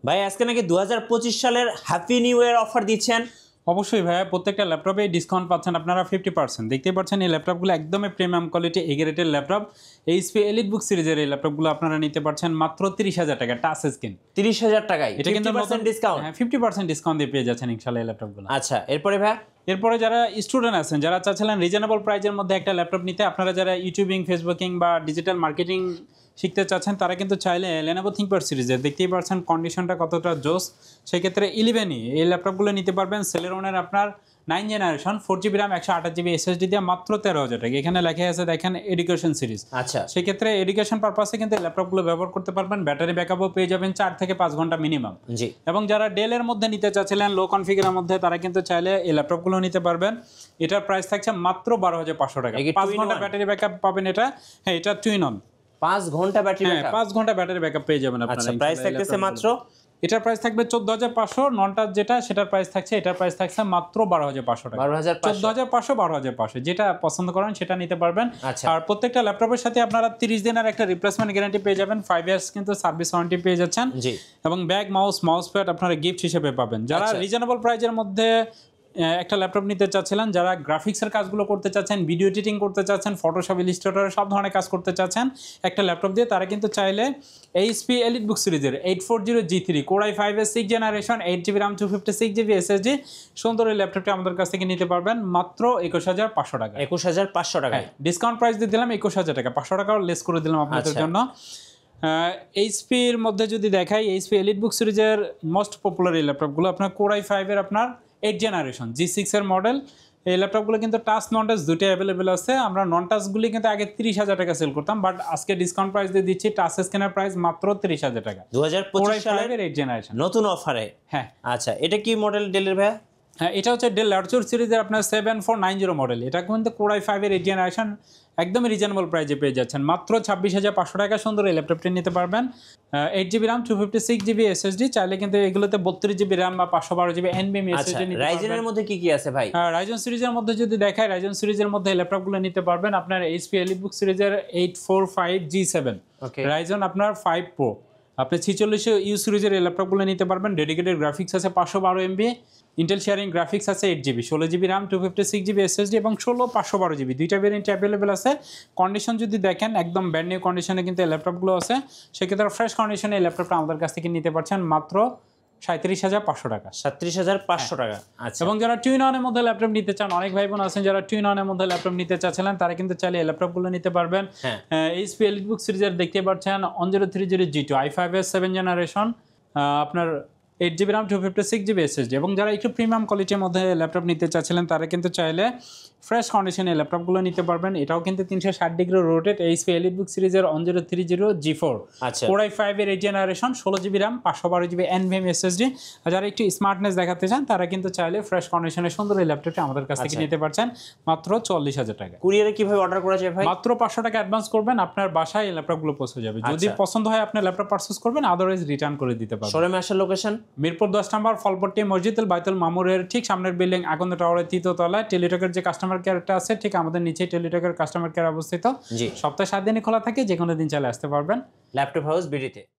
ভাই আজকে নাকি 2025 সালের হ্যাপি নিউ ইয়ার অফার দিচ্ছেন। অবশ্যই ভাইয়া, প্রত্যেকটা ল্যাপটপে ডিসকাউন্ট পাচ্ছেন আপনারা 50%। দেখতেই পাচ্ছেন এই ল্যাপটপগুলো একদমই প্রিমিয়াম কোয়ালিটি এ গ্রেডের ল্যাপটপ। এইচপি এলিটবুক সিরিজের এই ল্যাপটপগুলো আপনারা নিতে পারছেন মাত্র 30,000 টাকা টাচ স্ক্রিন। 30,000 টাকায় এটা কিন্তু 50% ডিসকাউন্ট। হ্যাঁ, 50% ডিসকাউন্ট দিয়ে পেয়ে যাচ্ছেন ইনশাআল্লাহ এই ল্যাপটপগুলো। আচ্ছা, এরপরে ভাই এরপরে যারা স্টুডেন্ট আছেন, যারা চাচ্ছিলেন রিজনেবল প্রাইজের মধ্যে একটা ল্যাপটপ নিতে, আপনারা যারা ইউটিউবিং, ফেসবুকিং বা ডিজিটাল মার্কেটিং শিখতে চাচ্ছেন, তারা কিন্তু চাইলে Lenovo ThinkPad সিরিজের দেখতেই পাচ্ছেন কন্ডিশনটা কতটা জোস। সেক্ষেত্রে 11ই এই ল্যাপটপগুলো নিতে পারবেন। সেলেরনের আপনার 9 generation 4GB RAM 128GB SSD দিয়ে মাত্র 13,000 টাকা। এখানে লেখা আছে দেখেন এডুকেশন সিরিজ। আচ্ছা, সেক্ষেত্রে এডুকেশন পারপাসে কিন্তু এই ল্যাপটপগুলো ব্যবহার করতে পারবেন। ব্যাটারি ব্যাকআপও পেয়ে যাবেন 4 থেকে 5 ঘন্টা মিনিমাম। জি। এবং যারা ডেলের মধ্যে নিতে চাচ্ছিলেন লো কনফিগারের মধ্যে, তারা কিন্তু চাইলে এই ল্যাপটপগুলো নিতে পারবেন। এটার প্রাইস থাকছে মাত্র 12,500 টাকা। 5 ঘন্টা ব্যাটারি ব্যাকআপ পাবেন এটা। হ্যাঁ, এটা টুইন অন 5 ঘন্টা ব্যাটারি ব্যাকআপ। 5 ঘন্টা ব্যাটারি ব্যাকআপ পেয়ে যাবেন আপনারা। আচ্ছা, প্রাইস থাকতেছে মাত্র, এটার প্রাইস থাকবে 14,500। নন টাচ যেটা, সেটার প্রাইস থাকছে, এটার প্রাইস থাকছে মাত্র 12,500 টাকা। 14,500 12,500 যেটা পছন্দ করেন সেটা নিতে পারবেন। আর প্রত্যেকটা ল্যাপটপের সাথে আপনারা 30 দিনের একটা রিপ্লেসমেন্ট গ্যারান্টি পেয়ে যাবেন। 5 ইয়ার্স কিন্তু সার্ভিস ওয়ারেন্টি পেয়ে যাচ্ছেন। জি। এবং ব্যাগ, মাউস প্যাড আপনারা গিফট হিসেবে পাবেন। যারা রিজনেবল প্রাইজের মধ্যে একটা ল্যাপটপ নিতে চাচ্ছিলেন, যারা গ্রাফিক্সের কাজগুলো করতে চাচ্ছেন, ভিডিও এডিটিং করতে চাচ্ছেন, ফটোশপ, ইলাস্ট্রেটর সব ধরনের কাজ করতে চাচ্ছেন একটা ল্যাপটপ দিয়ে, তারা কিন্তু চাইলে এইচপি এলিটবুক সিরিজের 840G3 Core i5 এর 6 generation 8GB RAM 256GB SSD সুন্দর এই ল্যাপটপটি আমাদের কাছ থেকে নিতে পারবেন মাত্র 21,500 টাকা। 21,500 টাকায় ডিসকাউন্ট প্রাইস দিয়ে দিলাম 21,000 টাকা, 500 টাকা লেস করে দিলাম আপনাদের জন্য। এইচপির মধ্যে যদি দেখাই, এইচপি এলিটবুক সিরিজের মোস্ট পপুলার এই ল্যাপটপগুলো আপনার Core i5 এর আপনার 8 জেনারেশন G6 এর মডেল। এই ল্যাপটপগুলো কিন্তু টাচ নন টাচ দুটোই অ্যাভেলেবেল আছে। আমরা নন টাচগুলি কিন্তু আগে 30,000 টাকা সেল করতাম, বাট আজকে ডিসকাউন্ট প্রাইস দিয়ে দিচ্ছি টাচ স্ক্রিনের প্রাইস মাত্র 30,000 টাকা। 2025 সালের 8 জেনারেশন নতুন অফারে। হ্যাঁ। আচ্ছা, এটা কি মডেল ডেলের ভাই? হ্যাঁ, এটা হচ্ছে ডেল ল্যাটিটিউড সিরিজের আপনার 7490 মডেল। এটা কিন্তু Core i5 এর 8 জেনারেশন একদমই রিজনেবল প্রাইসে পেয়ে যাচ্ছেন মাত্র 26,500 টাকা। সুন্দর এই ল্যাপটপটি নিতে পারবেন। 8GB RAM 256GB SSD, চাইলে কিন্তু এগুলোতে 32GB RAM বা 512GB NVMe SSD নিতে পারবেন। রাইজেনের মধ্যে কি কি আছে ভাই? রাইজন সিরিজের মধ্যে যদি দেখায়, রাইজন সিরিজের মধ্যে এই ল্যাপটপগুলো নিতে পারবেন আপনার এইচপি এলিটবুক সিরিজের 845G7 রাইজন আপনার 5 Pro। আপনি 4600U সিরিজের এই ল্যাপটপগুলো নিতে পারবেন। ডেডিকেটেড গ্রাফিক্স আছে 512MB, ইন্টেল শেয়ারিং গ্রাফিক্স আছে 8GB, 16GB RAM 256GB SSD এবং 512GB দুইটা ভেরিয়েন্ট অ্যাভেলেবেল আছে। কন্ডিশন যদি দেখেন একদম ব্র্যান্ড নিউ কন্ডিশনে কিন্তু এই ল্যাপটপগুলো আছে। সেক্ষেত্রে ফ্রেশ কন্ডিশনে এই ল্যাপটপটা আমাদের কাছ থেকে নিতে পারছেন মাত্র 37,500 টাকা। 37,500 টাকা। আচ্ছা। এবং যারা টুইন অনের মধ্যে ল্যাপটপ নিতে চান, অনেক ভাই বোন আছেন যারা টুইন অনের মধ্যে ল্যাপটপ নিতে চাচ্ছিলেন, তারা কিন্তু চাইলে এই ল্যাপটপগুলো নিতে পারবেন। এইচপি এলিটবুক সিরিজের দেখতে পাচ্ছেন 1030G2 i5 এর 7 জেনারেশন আপনার 8GB RAM 256GB SSD। এবং যারা একটু প্রিমিয়াম কোয়ালিটির মধ্যে ল্যাপটপ নিতে চাচ্ছিলেন, তারা কিন্তু চাইলে ফ্রেশ কন্ডিশনে ল্যাপটপগুলো নিতে পারবেন। এটাও কিন্তু 360 ডিগ্রি রোটেট এইচপি এলিটবুক সিরিজের 1030G4 Core i5 এর 8 generation 16GB RAM 512GB NVMe SSD। আর যারা একটু স্মার্টনেস দেখাতে চান, তারা কিন্তু চাইলে ফ্রেশ কন্ডিশনে সুন্দর এই ল্যাপটপটি আমাদের কাছ থেকে নিতে পারছেন মাত্র 40,000 টাকা। কুরিয়ারে কিভাবে অর্ডার করা যায় ভাই? মাত্র 500 টাকা অ্যাডভান্স করবেন, আপনার বাসায় এই ল্যাপটপগুলো পৌঁছে যাবে। যদি পছন্দ হয় আপনি ল্যাপটপ পারচেজ করবেন, আদারওয়াইজ রিটার্ন করে দিতে পারবেন। শোরুমে আসার লোকেশন মিরপুর 10 নম্বর ফলপট্টি মসজিদুল বাইতুল মামুরের ঠিক সামনের বিল্ডিং আকন্দ টাওয়ারের 3য় তলায়। টেলিটকের যে কাস্টমার কেয়ারটা আছে ঠিক আমাদের নিচেই টেলিটকের কাস্টমার কেয়ার অবস্থিত। সপ্তাহে 7 দিনই খোলা থাকে, যে কোনো দিন চাইলে আসতে পারবেন। Laptop house বিডিতে।